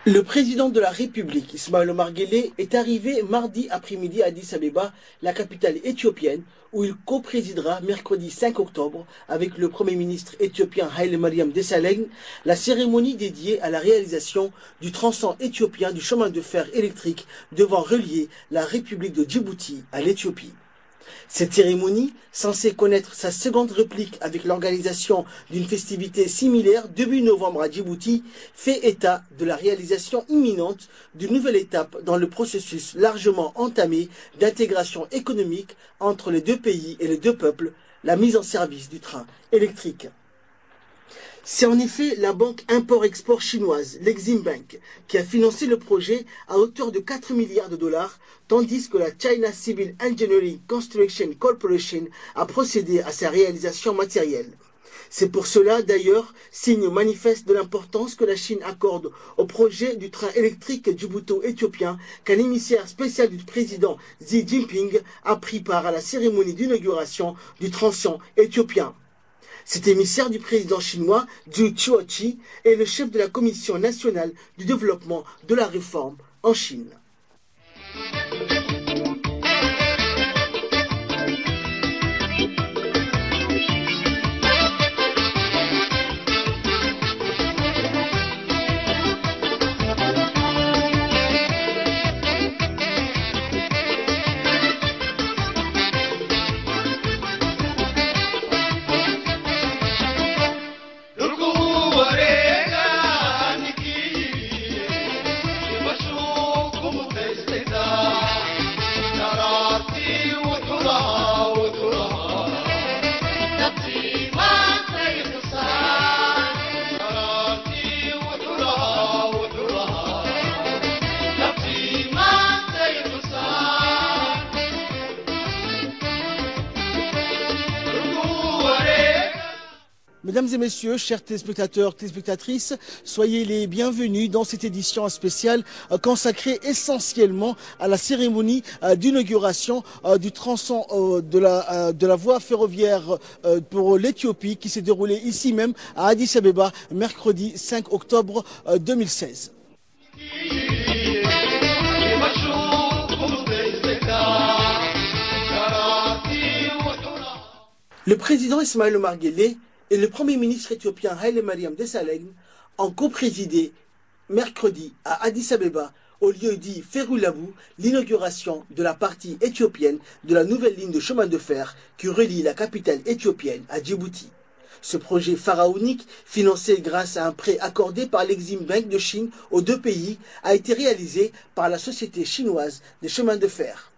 Le président de la République, Ismaël Omar Guelleh, est arrivé mardi après-midi à Addis Abeba, la capitale éthiopienne, où il coprésidera mercredi 5 octobre avec le Premier ministre éthiopien Haile Mariam Desalegn la cérémonie dédiée à la réalisation du tronçon éthiopien du chemin de fer électrique devant relier la République de Djibouti à l'Éthiopie. Cette cérémonie, censée connaître sa seconde réplique avec l'organisation d'une festivité similaire début novembre à Djibouti, fait état de la réalisation imminente d'une nouvelle étape dans le processus largement entamé d'intégration économique entre les deux pays et les deux peuples, la mise en service du train électrique. C'est en effet la banque import-export chinoise, l'Exim Bank, qui a financé le projet à hauteur de 4 milliards de dollars, tandis que la China Civil Engineering Construction Corporation a procédé à sa réalisation matérielle. C'est pour cela, d'ailleurs, signe manifeste de l'importance que la Chine accorde au projet du train électrique djibouto-éthiopien qu'un émissaire spécial du président Xi Jinping a pris part à la cérémonie d'inauguration du tronçon éthiopien. Cet émissaire du président chinois, Zhu Chuoqi, est le chef de la Commission nationale du développement de la réforme en Chine. Mesdames et messieurs, chers téléspectateurs, téléspectatrices, soyez les bienvenus dans cette édition spéciale consacrée essentiellement à la cérémonie d'inauguration du tronçon de la voie ferroviaire pour l'Éthiopie qui s'est déroulée ici même à Addis Abeba mercredi 5 octobre 2016. Le président Ismaël Omar Guelleh et le Premier ministre éthiopien Haile Mariam Desalegn ont coprésidé mercredi à Addis Abeba, au lieu dit Ferulabu, l'inauguration de la partie éthiopienne de la nouvelle ligne de chemin de fer qui relie la capitale éthiopienne à Djibouti. Ce projet pharaonique, financé grâce à un prêt accordé par l'Exim Bank de Chine aux deux pays, a été réalisé par la société chinoise des chemins de fer.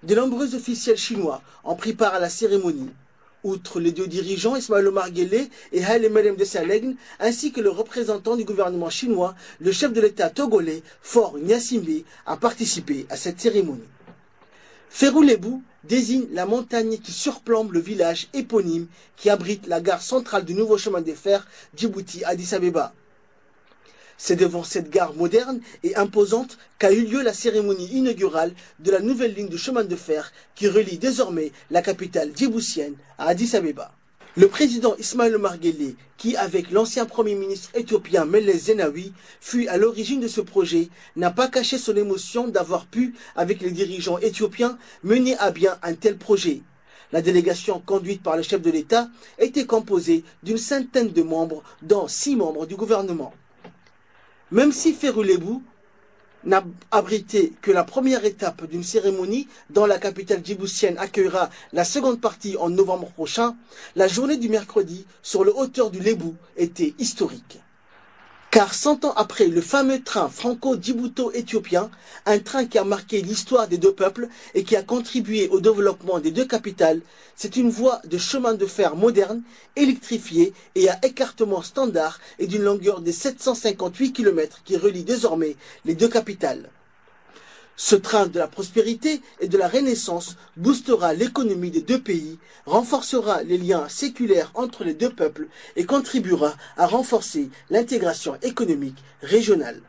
De nombreux officiels chinois ont pris part à la cérémonie. Outre les deux dirigeants, Ismaël Omar Guelleh et Haile Mariam Desalegn, ainsi que le représentant du gouvernement chinois, le chef de l'État togolais, Faure Gnassingbé, a participé à cette cérémonie. Ferulabu désigne la montagne qui surplombe le village éponyme qui abrite la gare centrale du nouveau chemin de fer Djibouti-Addis Abeba. C'est devant cette gare moderne et imposante qu'a eu lieu la cérémonie inaugurale de la nouvelle ligne de chemin de fer qui relie désormais la capitale djiboutienne à Addis Abeba. Le président Ismaël Omar Guelleh, qui avec l'ancien premier ministre éthiopien Meles Zenawi fut à l'origine de ce projet, n'a pas caché son émotion d'avoir pu, avec les dirigeants éthiopiens, mener à bien un tel projet. La délégation conduite par le chef de l'État était composée d'une centaine de membres, dont 6 membres du gouvernement. Même si Ferulabu n'a abrité que la première étape d'une cérémonie dont la capitale djiboutienne accueillera la seconde partie en novembre prochain, la journée du mercredi sur le hauteur du Lébou était historique. Car 100 ans après le fameux train franco-djibouto-éthiopien, un train qui a marqué l'histoire des deux peuples et qui a contribué au développement des deux capitales, c'est une voie de chemin de fer moderne, électrifiée et à écartement standard et d'une longueur de 758 km qui relie désormais les deux capitales. Ce train de la prospérité et de la renaissance boostera l'économie des deux pays, renforcera les liens séculaires entre les deux peuples et contribuera à renforcer l'intégration économique régionale.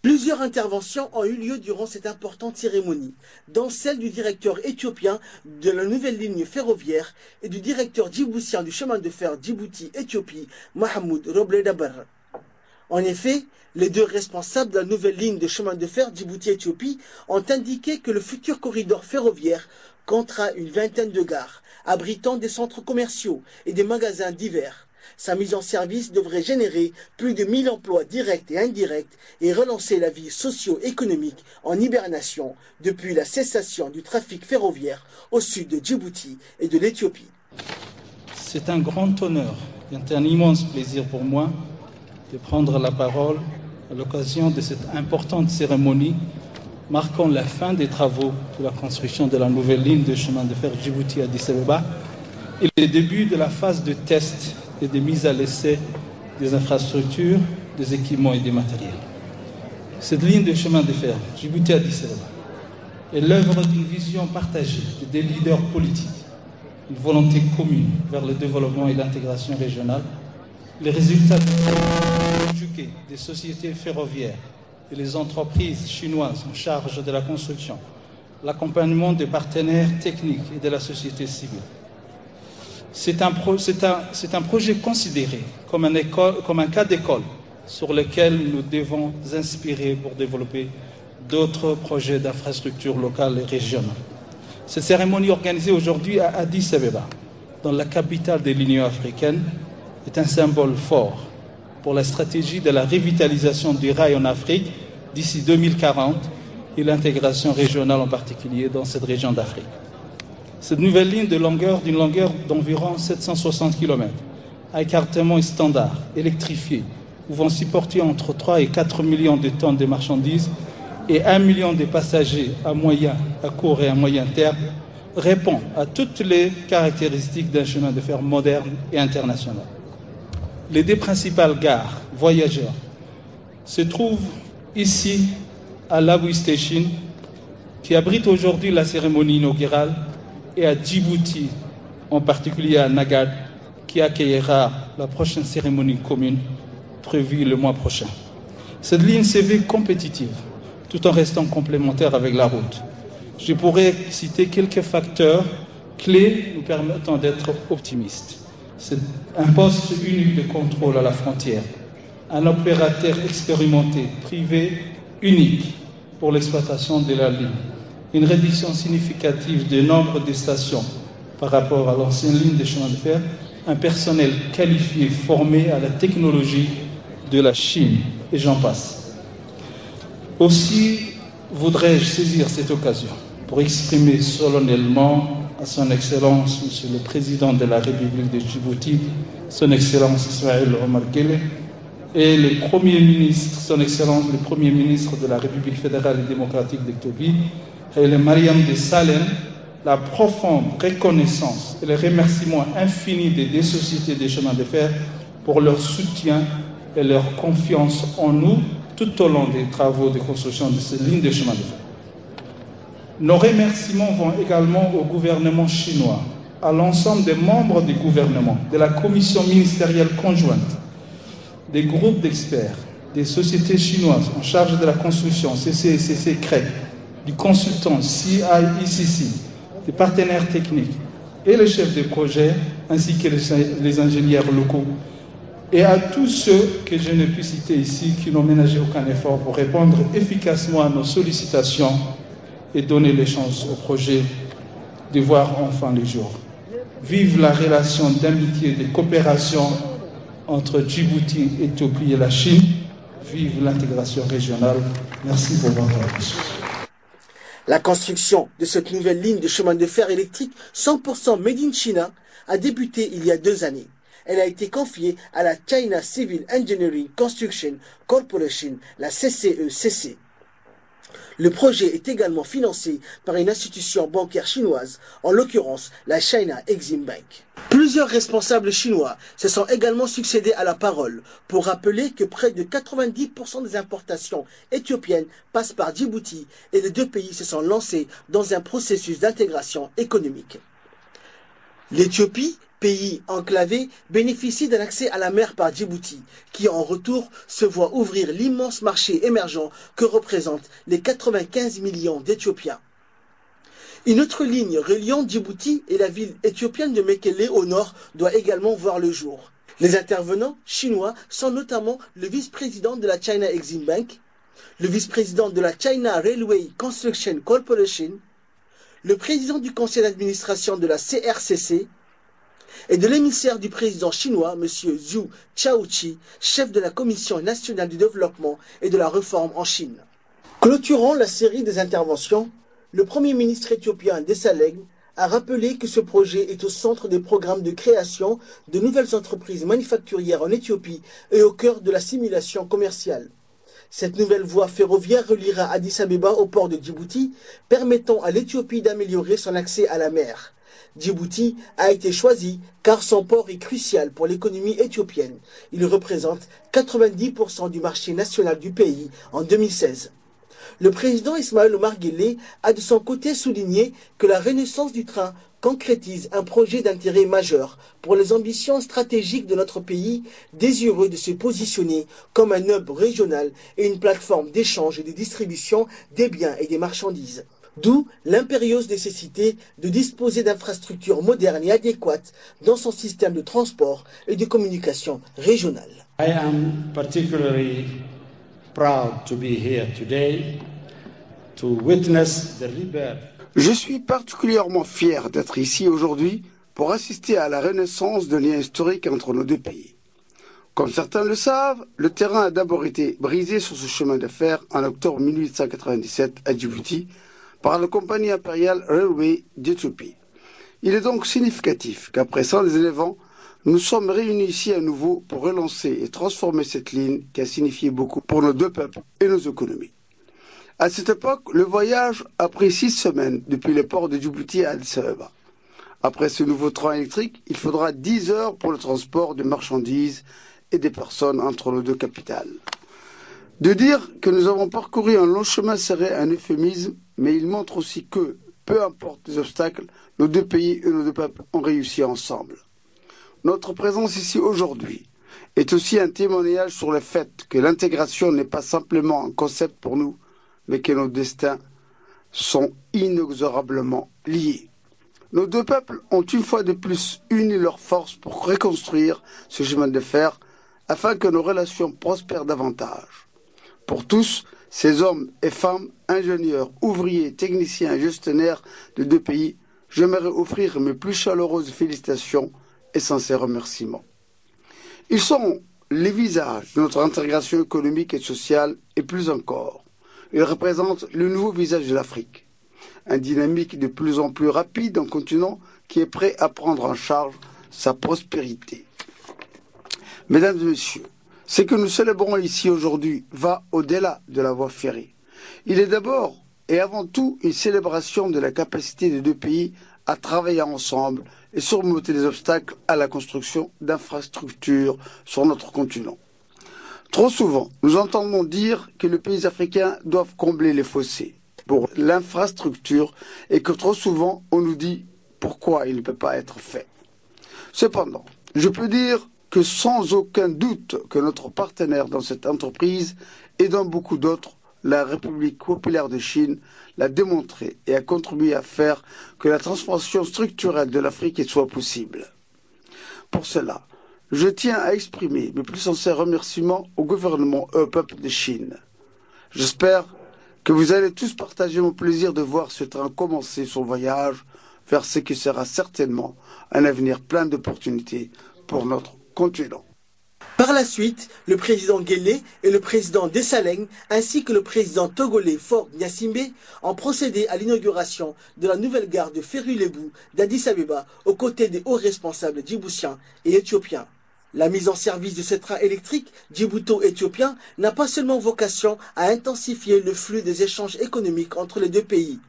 Plusieurs interventions ont eu lieu durant cette importante cérémonie, dont celle du directeur éthiopien de la nouvelle ligne ferroviaire et du directeur djiboutien du chemin de fer Djibouti-Éthiopie, Mahmoud Roble-Dabar. En effet, les deux responsables de la nouvelle ligne de chemin de fer Djibouti-Éthiopie ont indiqué que le futur corridor ferroviaire comptera une vingtaine de gares, abritant des centres commerciaux et des magasins divers. Sa mise en service devrait générer plus de 1000 emplois directs et indirects et relancer la vie socio-économique en hibernation depuis la cessation du trafic ferroviaire au sud de Djibouti et de l'Éthiopie. C'est un grand honneur et un immense plaisir pour moi de prendre la parole à l'occasion de cette importante cérémonie marquant la fin des travaux de la construction de la nouvelle ligne de chemin de fer Djibouti-Addis Abeba et le début de la phase de test et de mise à l'essai des infrastructures, des équipements et des matériels. Cette ligne de chemin de fer Djibouti-Addis Abeba est l'œuvre d'une vision partagée des leaders politiques, une volonté commune vers le développement et l'intégration régionale, les résultats conjugués des sociétés ferroviaires et les entreprises chinoises en charge de la construction, l'accompagnement des partenaires techniques et de la société civile. C'est un projet considéré comme un cas d'école sur lequel nous devons nous inspirer pour développer d'autres projets d'infrastructures locales et régionales. Cette cérémonie organisée aujourd'hui à Addis Abeba, dans la capitale de l'Union africaine, est un symbole fort pour la stratégie de la revitalisation du rail en Afrique d'ici 2040 et l'intégration régionale en particulier dans cette région d'Afrique. Cette nouvelle ligne d'une longueur d'environ 760 km, à écartement standard, électrifié, pouvant supporter entre 3 et 4 millions de tonnes de marchandises et 1 million de passagers à court et à moyen terme, répond à toutes les caractéristiques d'un chemin de fer moderne et international. Les deux principales gares voyageurs se trouvent ici à Labui Station, qui abrite aujourd'hui la cérémonie inaugurale, et à Djibouti, en particulier à Nagad, qui accueillera la prochaine cérémonie commune prévue le mois prochain. Cette ligne se veut compétitive tout en restant complémentaire avec la route. Je pourrais citer quelques facteurs clés nous permettant d'être optimistes. C'est un poste unique de contrôle à la frontière, un opérateur expérimenté, privé, unique pour l'exploitation de la ligne, une réduction significative du nombre de stations par rapport à l'ancienne ligne de chemin de fer, un personnel qualifié, formé à la technologie de la Chine, et j'en passe. Aussi, voudrais-je saisir cette occasion pour exprimer solennellement à son Excellence, Monsieur le Président de la République de Djibouti, son Excellence Ismaël Omar Guelleh, et le Premier ministre, son Excellence le Premier ministre de la République fédérale et démocratique d'Éthiopie, Haile Mariam Desalegn, la profonde reconnaissance et le remerciement infini des deux sociétés des chemins de fer pour leur soutien et leur confiance en nous tout au long des travaux de construction de ces lignes de chemin de fer. Nos remerciements vont également au gouvernement chinois, à l'ensemble des membres du gouvernement, de la commission ministérielle conjointe, des groupes d'experts, des sociétés chinoises en charge de la construction, CCCC CREC, du consultant CIECC, des partenaires techniques et les chefs de projet, ainsi que les ingénieurs locaux, et à tous ceux que je ne puis citer ici qui n'ont ménagé aucun effort pour répondre efficacement à nos sollicitations et donner les chances au projet de voir enfin le jour. Vive la relation d'amitié et de coopération entre Djibouti, Éthiopie et la Chine. Vive l'intégration régionale. Merci pour votre attention. La construction de cette nouvelle ligne de chemin de fer électrique 100% Made in China a débuté il y a 2 années. Elle a été confiée à la China Civil Engineering Construction Corporation, la CCECC. Le projet est également financé par une institution bancaire chinoise, en l'occurrence la China Exim Bank. Plusieurs responsables chinois se sont également succédés à la parole pour rappeler que près de 90% des importations éthiopiennes passent par Djibouti et les deux pays se sont lancés dans un processus d'intégration économique. L'Éthiopie, pays enclavé, bénéficie d'un accès à la mer par Djibouti, qui en retour se voit ouvrir l'immense marché émergent que représentent les 95 millions d'Éthiopiens. Une autre ligne reliant Djibouti et la ville éthiopienne de Mekele au nord doit également voir le jour. Les intervenants chinois sont notamment le vice-président de la China Exim Bank, le vice-président de la China Railway Construction Corporation, le président du conseil d'administration de la CRCC, et de l'émissaire du président chinois, M. Zhu Chaoqi, chef de la Commission nationale du développement et de la réforme en Chine. Clôturant la série des interventions, le Premier ministre éthiopien Desalegn a rappelé que ce projet est au centre des programmes de création de nouvelles entreprises manufacturières en Éthiopie et au cœur de la simulation commerciale. Cette nouvelle voie ferroviaire reliera Addis Abeba au port de Djibouti, permettant à l'Éthiopie d'améliorer son accès à la mer. Djibouti a été choisi car son port est crucial pour l'économie éthiopienne. Il représente 90% du marché national du pays en 2016. Le président Ismaël Omar Guelleh a de son côté souligné que la renaissance du train concrétise un projet d'intérêt majeur pour les ambitions stratégiques de notre pays, désireux de se positionner comme un hub régional et une plateforme d'échange et de distribution des biens et des marchandises. D'où l'impérieuse nécessité de disposer d'infrastructures modernes et adéquates dans son système de transport et de communication régional. I am particularly proud to be here today to witness the rebirth. Je suis particulièrement fier d'être ici aujourd'hui pour assister à la renaissance de liens historiques entre nos deux pays. Comme certains le savent, le terrain a d'abord été brisé sur ce chemin de fer en octobre 1897 à Djibouti par la compagnie impériale Railway d'Éthiopie. Il est donc significatif qu'après 119 ans, nous sommes réunis ici à nouveau pour relancer et transformer cette ligne qui a signifié beaucoup pour nos deux peuples et nos économies. À cette époque, le voyage a pris 6 semaines depuis le port de Djibouti à Addis Abeba. Après ce nouveau train électrique, il faudra 10 heures pour le transport de marchandises et des personnes entre nos deux capitales. De dire que nous avons parcouru un long chemin serait un euphémisme, mais il montre aussi que, peu importe les obstacles, nos deux pays et nos deux peuples ont réussi ensemble. Notre présence ici aujourd'hui est aussi un témoignage sur le fait que l'intégration n'est pas simplement un concept pour nous, mais que nos destins sont inexorablement liés. Nos deux peuples ont une fois de plus uni leurs forces pour reconstruire ce chemin de fer afin que nos relations prospèrent davantage. Pour tous, ces hommes et femmes, ingénieurs, ouvriers, techniciens et gestionnaires de deux pays, j'aimerais offrir mes plus chaleureuses félicitations et sincères remerciements. Ils sont les visages de notre intégration économique et sociale et plus encore. Ils représentent le nouveau visage de l'Afrique, un dynamique de plus en plus rapide d'un continent qui est prêt à prendre en charge sa prospérité. Mesdames et messieurs, ce que nous célébrons ici aujourd'hui va au-delà de la voie ferrée. Il est d'abord et avant tout une célébration de la capacité des deux pays à travailler ensemble et surmonter les obstacles à la construction d'infrastructures sur notre continent. Trop souvent, nous entendons dire que les pays africains doivent combler les fossés pour l'infrastructure et que trop souvent on nous dit pourquoi il ne peut pas être fait. Cependant, je peux dire que sans aucun doute que notre partenaire dans cette entreprise et dans beaucoup d'autres, la République populaire de Chine, l'a démontré et a contribué à faire que la transformation structurelle de l'Afrique soit possible. Pour cela, je tiens à exprimer mes plus sincères remerciements au gouvernement et au peuple de Chine. J'espère que vous allez tous partager mon plaisir de voir ce train commencer son voyage vers ce qui sera certainement un avenir plein d'opportunités pour notre continent. Par la suite, le président Guelleh et le président Dessaleng, ainsi que le président togolais Faure Gnassingbé, ont procédé à l'inauguration de la nouvelle gare de Ferry-Lebou d'Addis Abeba aux côtés des hauts responsables djiboutiens et éthiopiens. La mise en service de ce train électrique djibouto-éthiopien n'a pas seulement vocation à intensifier le flux des échanges économiques entre les deux pays.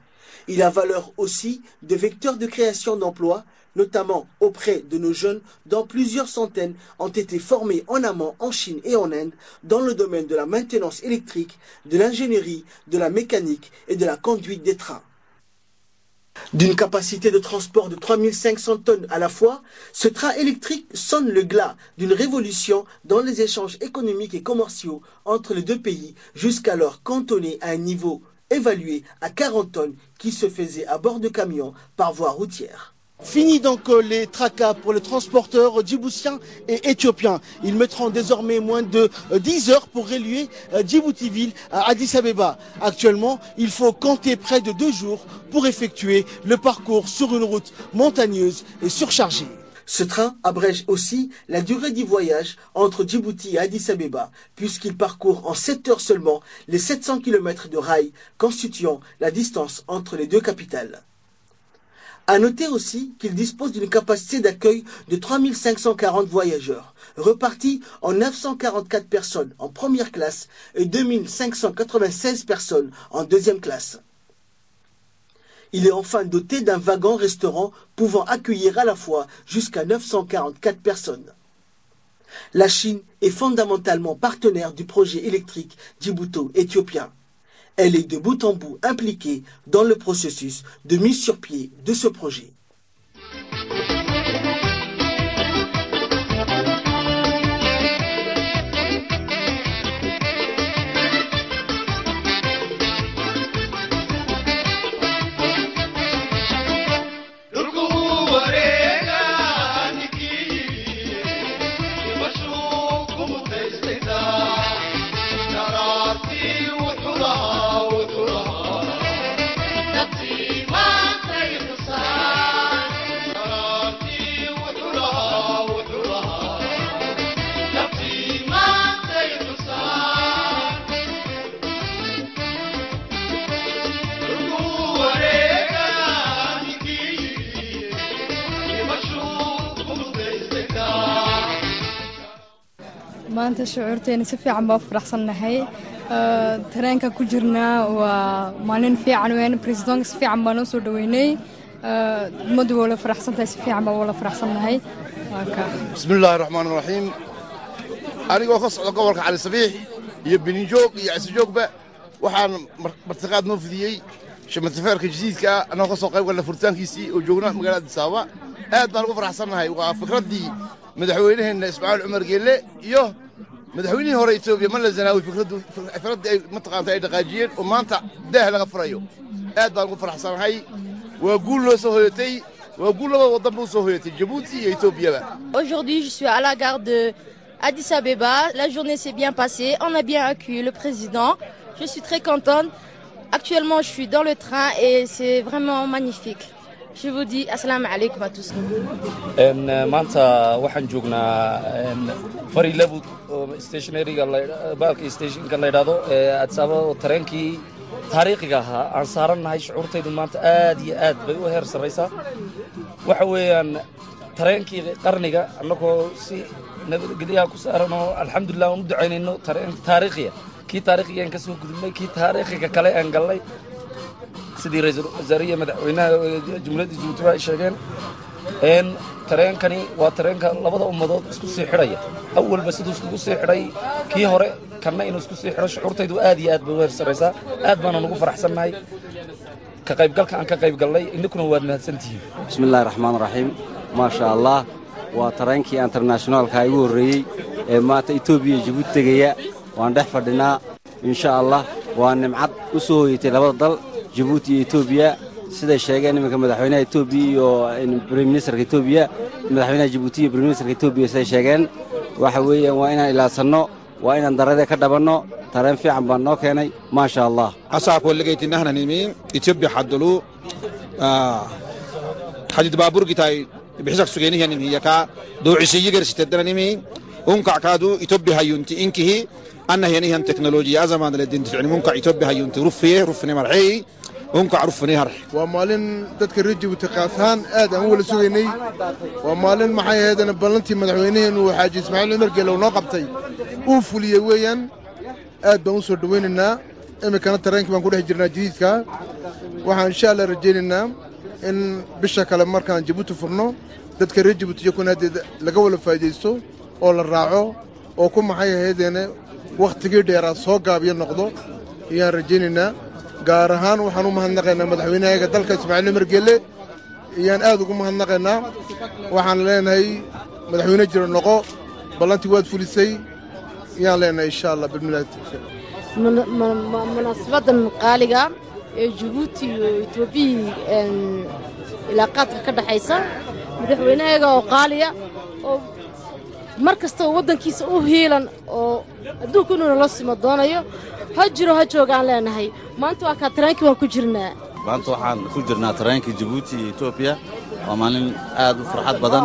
Il a valeur aussi de vecteur de création d'emplois, notamment auprès de nos jeunes, dont plusieurs centaines ont été formés en amont en Chine et en Inde dans le domaine de la maintenance électrique, de l'ingénierie, de la mécanique et de la conduite des trains. D'une capacité de transport de 3500 tonnes à la fois, ce train électrique sonne le glas d'une révolution dans les échanges économiques et commerciaux entre les deux pays, jusqu'alors cantonnés à un niveau évalué à 40 tonnes qui se faisait à bord de camions par voie routière. Fini donc les tracas pour les transporteurs djiboutiens et éthiopiens. Ils mettront désormais moins de 10 heures pour relier Djibouti-Ville à Addis Abeba. Actuellement, il faut compter près de 2 jours pour effectuer le parcours sur une route montagneuse et surchargée. Ce train abrège aussi la durée du voyage entre Djibouti et Addis Abeba, puisqu'il parcourt en 7 heures seulement les 700 km de rails constituant la distance entre les deux capitales. À noter aussi qu'il dispose d'une capacité d'accueil de 3540 voyageurs, repartis en 944 personnes en première classe et 2596 personnes en deuxième classe. Il est enfin doté d'un wagon-restaurant pouvant accueillir à la fois jusqu'à 944 personnes. La Chine est fondamentalement partenaire du projet électrique djibouto-éthiopien. Elle est de bout en bout impliquée dans le processus de mise sur pied de ce projet. maanta shucuurteena si fiican baa faraxsanahay tareenka ku jirnaa waa maalin fiican weyn presidentka si fiican baa noo soo dhaweynay ummaddu waa la faraxsantahay si fiican baa wala faraxsanahay bismillaahir rahmaanir rahiim anigoo ka socda gobolka Cali Sabiix iyo Beninjoog iyo Casijoogba waxaan martiqaad noo fidiyay shamateferka jadiidka anoo ka soo qayb galay furitaankiisii oo joogna magaalada Addis Ababa aad baan ugu faraxsanahay waa fikradii madaxweynaheena Ismaaciil Cumar Geelle iyo madaxweynihii hore Itoobiya ma la zanaawi fikrad ay mataqaantay dhaqaajiyeen oo maanta daah laga furayo aad baan ugu faraxsanahay waa guul loo soo hoyatay waa guul laba wadan buu soo hoyatay Djibouti iyo Itoobiya. Aujourd'hui, je suis à la gare de Addis Abeba. La journée s'est bien passée. On a bien accueilli le président. Je suis très contente. Actuellement, je suis dans le train et c'est vraiment magnifique. Je vous dis assalamu alaikum à tous. maanta waxaan joognaa fari level stationary-ga baalka station-ka la yiraahdo Addis Ababa oo tareenkii taariikhiga ahaa aan saaranahay shucuurtaydu maanta aad iyo aad bay u heer sareysaa waxa weeyaan tareenkii qarniga annagoo si nabadgelyo ku saarano alxamdulillah u ducaynayno tareen taariikhiya kii taariikhiga ka soo gudubnay kii taariikhiga kale aan galnay sidii ra'iisul wasaariye madaxweynaha jumhuriyadda Djibouti ay sheegeen tareenkani waa tareenka labada ummadood isku sii xidhaya awalba sidoo isku sii xidhay kii hore kana inuu isku sii xidho shucuurtaydu aad iyo aad bay u heer sareysaa aad baan ugu faraxsanahay ka qaybgalka aan ka qaybgalnay inkuna waad mahadsantihiin. bismillaahir rahmaanir rahiim ma sha Allah waa tareenkii internationalka ay ugu horeeyay ee maanta Itoobiya Djibouti tagaya waan dhex fadhinaa insha Allah waa nimcad u soo hoyatay labada dal Djibouti iyo Itoobiya sida sheegeen nimanka madaxweynaha Itoobiya iyo Prime Minister Itoobiya madaxweynaha Djibouti iyo Prime Minister Itoobiya say sheegeen waxa weeyaan waa inaan ilaasano waa inaan darada ka dhabanno tareen fiican baan noo keenay ma sha Allah asaako lagaytinahna nimin Itoobiya xadulu xadid baabuur gitay bixisaq sugeenihi nimin yaka doocisii garsitadana nimin unka kaadu Itoobiya hayunti inkihi anna hiyanihan teknolojiya zaman la dinti munka Itoobiya hayunti rufni marxi unka arufni har waa maalin dadka reer Djibouti qaasaan aad aan wala sugeynay waa maalin maxay ahaydana ballantii madaxweynaheenu Xaaji Ismaaciil Umar Geelo noo qabtay uu fuliyay weeyaan aad baan u soo dhaweynaynaa imikana tareenkii baan ku dhex jirnaa jididka waxaan insha Allah rajaynaynaa in bisha kale markaan Djibouti furno dadka reer Djibouti iyo kuna laga wala faa'iideysto oo la raaco oo ku maxay ahaydana waqtigii dheeraa soo gaabiyo noqdo ayaan rajaynaynaa gaar ahaan waxaan u mahadnaqaynaa madaxweynaha dalka Ismaaciil Umar Geele ayaan aad ugu mahadnaqaynaa waxaan leenahay madaxweyne jiro noqo ballantii waad fulisay ayaan leenahay insha Allah bismillaah munaasabadan qaaliga ee Djibouti iyo Itoobiya ilaaqaadka ka dhaxaysa madaxweynaha oo qaaliya oo markasta waddankiisa u heelan oo adduunka inuu la simo doonayo ha jiro ha joogaan leenahay maanta waa ka tareenkii waan ku jirnaa maanta waxaan ku jirnaa tareenkii Djibouti iyo Itoobiya waa maalin aad u farxad badan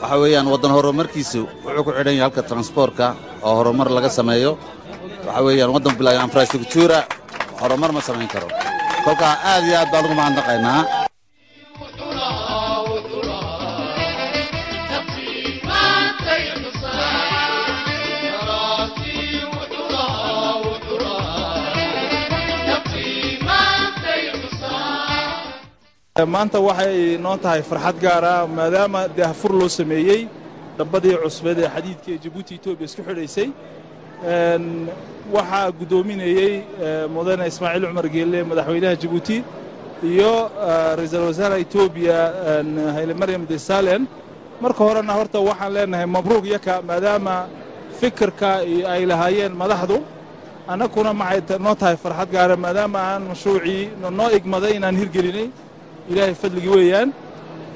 waxa weeyaan waddan horumarkiisu wuxuu ku xidhan yahay halka transportka oo horumar laga sameeyo waxa weeyaan waddan bilaa infrastructure horumar ma samayn karo kolka aad iyo aad baan ugu mahadnaqaynaa maanta waxay noo tahay farxad gaar ah maadaama daahfur loo sameeyay dabadii cusbad ee xadiidka Djibouti Itoobiya isku xidhaysay waxa gudoominayay mudane Ismaaciil Umar Geele madaxweynaha Djibouti iyo ra'iisul wasaaraha Itoobiya Haile Mariam Desalegn marka horena horta waxaan leenahay mabruuq yaka maadaama fikirka ay lahaayeen madaxdu anakuna maxay noo tahay farxad gaar ah maadaama aan mashruuci noo igmaday inaan hirgelinay ilaahay fadligi weeyaan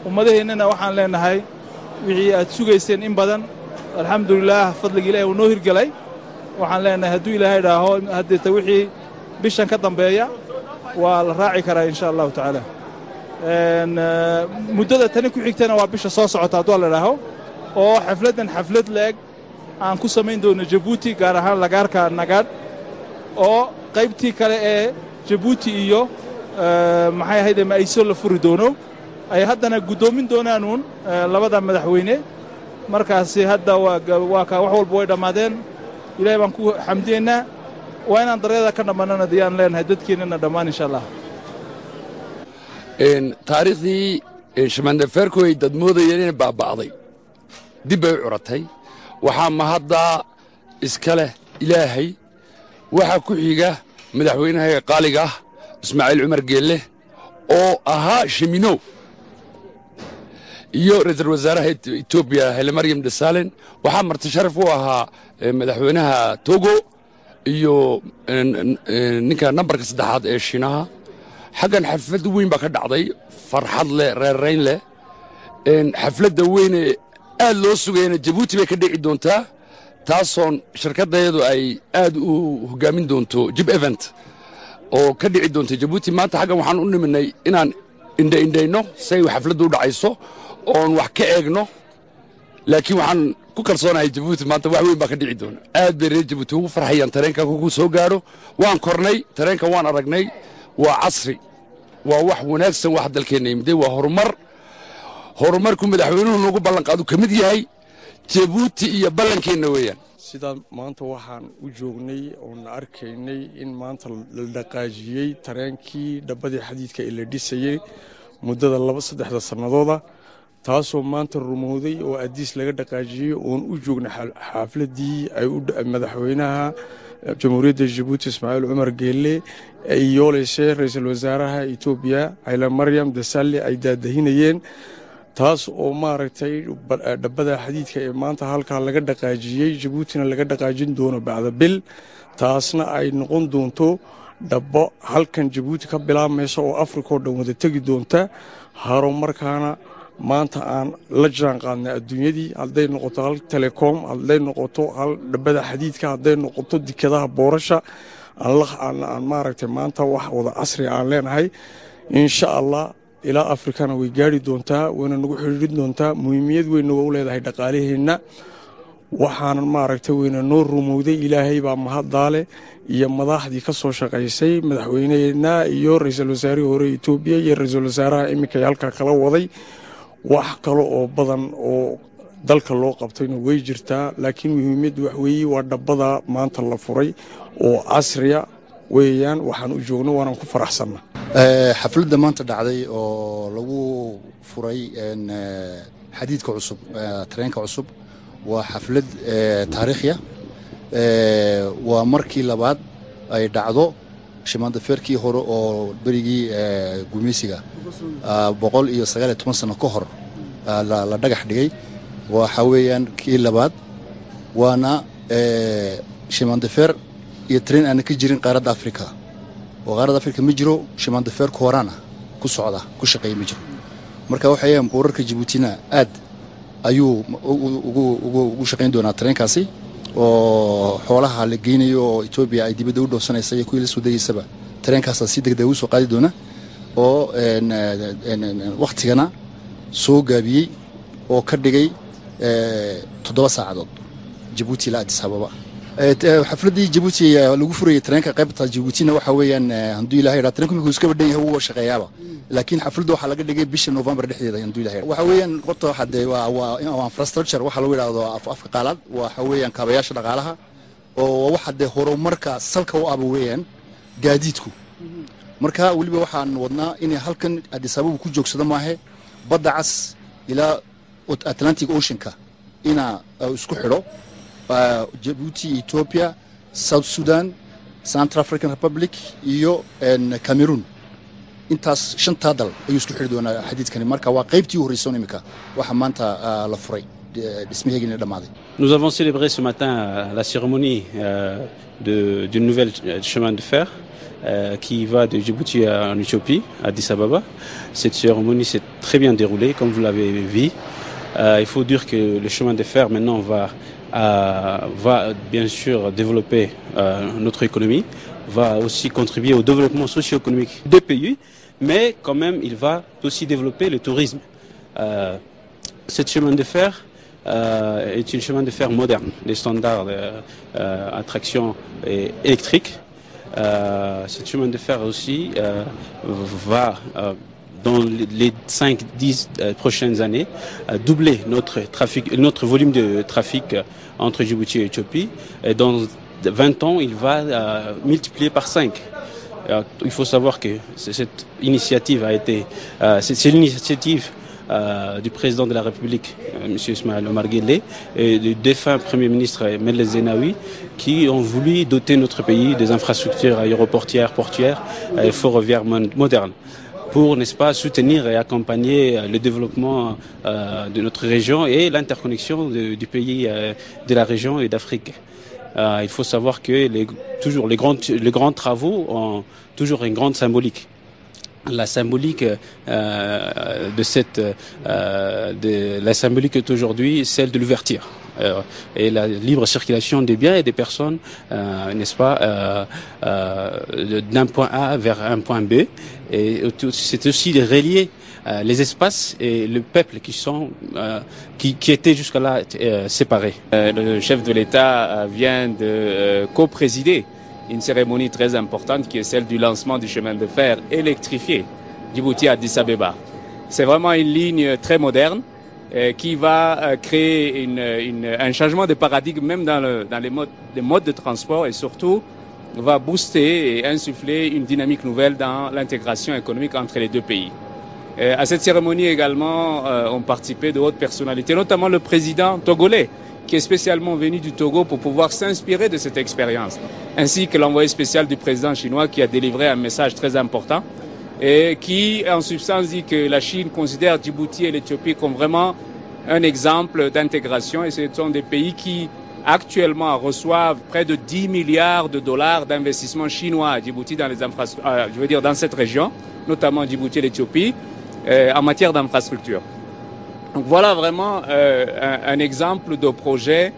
ummadaheenna waxaan leenahay wixii aad sugayseen in badan alxamdulillah fadligi ilaahay uu noo hirgalay waxaan leenahay hadduu ilaahay dhaaho haddeeta wixii bishan ka dambeeya waa la raaci karaa insha allahu tacaala muddada tani ku xigtana waa bisha soo socota hadduu la dhaaho oo xafladdan xaflad leeg aan ku samayn doono Djibouti gaar ahaan lagaarka nagaad oo qaybtii kale ee Djibouti iyo maxay ahayd ma ayso la furi doono ay haddana gudoomin doonaan labada madaxweyne markaasi hadda waa ka wax walba way dhamaadeen ilaahay baan ku xamdiyeynaa waa inaan dareeda ka dhamanana diyaan leenahay dadkeenana dhammaan insha Allah taariikhdii Shamaandaferku ay dad moodayeen inay baaba'day dib bay u curatay waxaa mahadda iska leh ilaahay waxaa ku xiga madaxweynaha qaaliga Ismaaciil Umar Geele oo ahaa Shimino iyo ra-iisul wasaaraha etoobiya hayle maryam desalegn waxaa marti sharaf u ahaa madaxweynaha togo iyo ninka nambarka saddexaad ee shiinaha xaggan xaflad weyn baa ka dhacday farxad leh reerayn leh xafladda weyne aad loo sugayana jabuuti bay ka dhici doontaa taasoon shirkadayadu ay aad u hogaamin doonto jib event oo ka dhici doonta jabuuti maanta xaggan waxaan u niminay inaan indhaindhayno say xafladdu u dhacayso oon wax ka eegno laakiin waxaan ku kalsoonahay jabuuti maanta wax weyn baa ka dhici doona aad bay reer jabuuti ugu farxayaan tareenka ku soo gaadho waan kornay tareenka waan aragnay waa casri waa wax wanaagsan wax dalkeenna yimiday waa horumarku madaxweynuhu noogu ballanqaadu ka mid yahay jabuuti iyo ballankeenna weeyaan sidaa maanta waxaan u joognay oon arkaynay in maanta la dhaqaajiyey tareenkii dhabbadii xadiidka ee la dhisayey muddada 2-3 sannadooda taasoo maanta rumowday oo adiis laga dhaqaajiyey oon u joognay xafladdii ay madaxweynaha jamhuuriyadda jabuuti ismaaciil cumar geelle ay yooleysay ra-iisul wasaaraha etoobiya hayle maryam desalegn ay daadahinayeen taas oo maaragtay dhabbada xadiidka ee maanta halkaa laga dhaqaajiyey jabuutina laga dhaqaajin doono bacda bil taasna ay noqon doonto dhabbo halkan jabuuti ka bilaabmaysa oo afrika oo dhan wada tegi doonta horumarkaana maanta aan la jaan qaadnay adduunyadii hadday noqoto hal telekom hadday noqoto hal dhabbada xadiidka hadday noqoto dikadaha boorasha aan maaragtay maanta wax wada casri aan leenahay insha allah ilaa afrikana way gaari doontaa wayna nagu xidhiidhin doontaa muhiimiyad weynna waa u leedahay dhaqaalaheenna waxaanan maaragtay wayna noo rumowday ilaahay baa mahaddaale iyo madaxdii ka soo shaqaysay madaxweyneheenna iyo ra-iisul wasaarihii hore etoobiya iyo ra-iisul wasaaraha iminka halkaa kala waday wax kale oo badan oo dalka loo qabtayna way jirtaa laakiin muhiimaddu wax weeye waa dhabbada maanta la furay oo casriya weeyaan waxaan u joogno waanaan ku faraxsanna xafladda maanta dhacday oo lagu furay xadiidka cusub tareenka cusub waa xaflad taariikhiya waa markii labaad ay dhacdo shimaandafeerkii hore oo berigii gumeysiga 119 sano ka hor la dhagax dhigay waxa weeyaan kii labaad waana shimaandafeer iyo tareen aan ka jirin qaaradda afrika oo qaaradda afrika ma jiro shimaandafeer koorana ku socda ku shaqeeya ma jiro marka waxay boorarka jabuutina aad ayuu ugu shaqayn doonaa tareenkaasi oo xoolaha la geynayo oo Ethiopia ay dibadda u dhoosanaysa iyo kuwii la soo degaysaba tareenkaas si degdeg u soo qaadi doona oo waqtigana soo gaabiyey oo ka dhigay 7 saacadood Djibouti la Addis Ababa xafladii Djibouti lagu furayay tareenka qaybta Djiboutina waxa weeyaan handuu ilaahay ra tareenku wuxuu iska badhan yahay uu shaqeeyaaba laakiin xafladdu waxa laga dhigay bisha November dhexdeeda handuu ilaahay waxa weeyaan qorto hadee waa infrastructure waxa lagu yiraahdo afka qalaad waxa weeyaan kaabayaasha dhaqaalaha oo waxa de horumarka salka u aba weeyaan gaadiidku marka waliba waxaan wadnaa in halkan Addis Ababa ku joogsado maahe badda cas ilaa Atlantic Ocean-ka ina isku xiro Djibouti, Ethiopia, South Sudan, Central African Republic iyo Cameroon intaas shanta dal ayuu isku xiri doonaa xadiidkani marka waa qaybtii u horeysay imika waxa maanta la furay dhismaheegina dhamaaday. Nous avons célébré ce matin la cérémonie d'une nouvelle chemin de fer qui va de Djibouti en Éthiopie, à Addis Ababa. Cette cérémonie s'est très bien déroulée, comme vous l'avez vu. Il faut dire que le chemin de fer maintenant va bien sûr développer notre économie, va aussi contribuer au développement socio-économique des pays, mais quand même il va aussi développer le tourisme. Cette chemin de fer est une chemin de fer moderne, les standards à traction électrique. Cette chemin de fer aussi va dans les 5-10 prochaines années, doubler notre volume de trafic entre Djibouti et Éthiopie. Et dans 20 ans, il va multiplier par 5. Il faut savoir que cette initiative a été, c'est l'initiative du président de la République, M. Ismaël Omar Guelleh, et du défunt Premier ministre Meles Zenawi, qui ont voulu doter notre pays des infrastructures aéroportières, portuaires et ferroviaires modernes. pour, n'est-ce pas, soutenir et accompagner le développement de notre région et l'interconnexion du pays, de la région et d'Afrique. Il faut savoir que les grands travaux ont toujours une grande symbolique. La symbolique la symbolique est aujourd'hui celle de l'ouverture et la libre circulation des biens et des personnes, n'est-ce pas, d'un point A vers un point B. Et c'est aussi de relier les espaces et le peuple qui étaient jusque-là séparés. Le chef de l'État vient de co-présider une cérémonie très importante qui est celle du lancement du chemin de fer électrifié Djibouti à Addis Abeba. C'est vraiment une ligne très moderne qui va créer un changement de paradigme même dans les modes de transport et surtout va booster et insuffler une dynamique nouvelle dans l'intégration économique entre les deux pays. À cette cérémonie également ont participé de hautes personnalités, notamment le président togolais, qui est spécialement venu du Togo pour pouvoir s'inspirer de cette expérience, ainsi que l'envoyé spécial du président chinois qui a délivré un message très important et qui, en substance, dit que la Chine considère Djibouti et l'Éthiopie comme vraiment un exemple d'intégration et ce sont des pays qui actuellement reçoivent près de 10 milliards de dollars d'investissement chinois à Djibouti dans les infrastructures, dans cette région, notamment Djibouti et l'Éthiopie, en matière d'infrastructure. Donc voilà vraiment un exemple de projet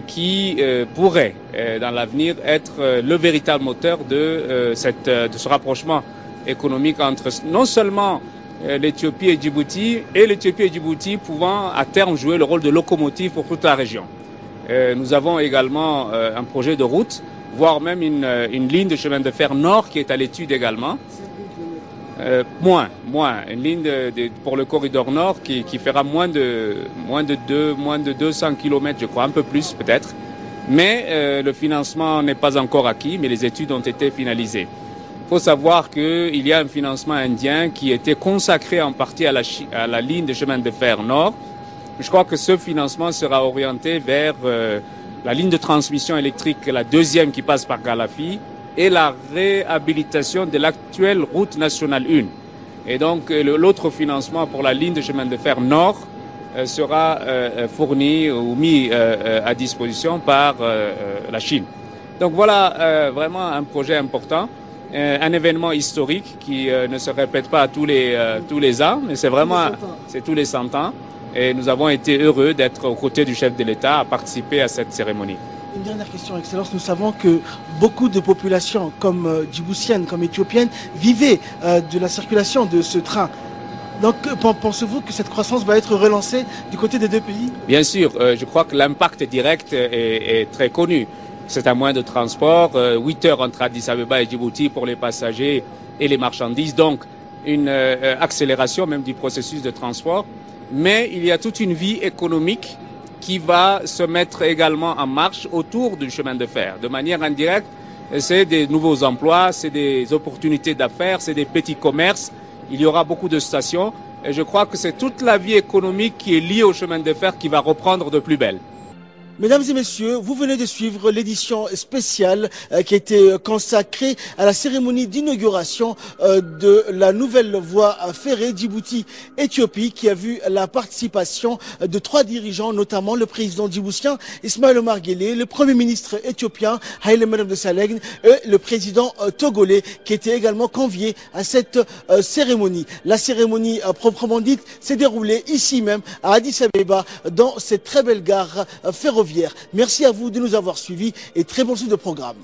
qui pourrait, dans l'avenir, être le véritable moteur de ce rapprochement économique entre non seulement l'Éthiopie et Djibouti pouvant à terme jouer le rôle de locomotive pour toute la région. Nous avons également un projet de route, voire même une ligne de chemin de fer nord qui est à l'étude également. Moins. Une ligne pour le corridor nord qui fera moins de 200 km, je crois, un peu plus peut-être. Mais le financement n'est pas encore acquis, mais les études ont été finalisées. Il faut savoir qu'il y a un financement indien qui était consacré en partie à la ligne de chemin de fer nord. Je crois que ce financement sera orienté vers la ligne de transmission électrique, la deuxième qui passe par Galafi, et la réhabilitation de l'actuelle route nationale 1. Et donc l'autre financement pour la ligne de chemin de fer nord sera fourni ou mis à disposition par la Chine. Donc voilà vraiment un projet important, un événement historique qui ne se répète pas tous les ans, mais c'est tous les 100 ans. Et nous avons été heureux d'être aux côtés du chef de l'État à participer à cette cérémonie. Une dernière question, Excellence. Nous savons que beaucoup de populations, comme djiboutiennes, comme éthiopiennes, vivaient de la circulation de ce train. Donc, pensez-vous que cette croissance va être relancée du côté des deux pays? Bien sûr. Je crois que l'impact direct est très connu. C'est un moyen de transport, 8 heures entre Addis Abeba et Djibouti pour les passagers et les marchandises. Donc, une accélération même du processus de transport. Mais il y a toute une vie économique qui va se mettre également en marche autour du chemin de fer. De manière indirecte, c'est des nouveaux emplois, c'est des opportunités d'affaires, c'est des petits commerces. Il y aura beaucoup de stations. Et je crois que c'est toute la vie économique qui est liée au chemin de fer qui va reprendre de plus belle. Mesdames et messieurs, vous venez de suivre l'édition spéciale qui a été consacrée à la cérémonie d'inauguration de la nouvelle voie ferrée Djibouti-Éthiopie qui a vu la participation de 3 dirigeants, notamment le président djiboutien Ismaël Omar Guelleh, le premier ministre éthiopien Haïlé Mariam Desalegn et le président togolais qui était également convié à cette cérémonie. La cérémonie proprement dite s'est déroulée ici même à Addis Abeba dans cette très belle gare ferroviaire. Merci à vous de nous avoir suivis et très bon suite de programme.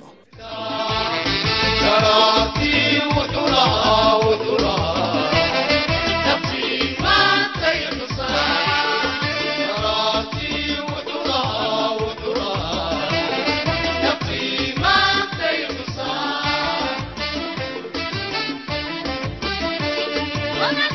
Come on.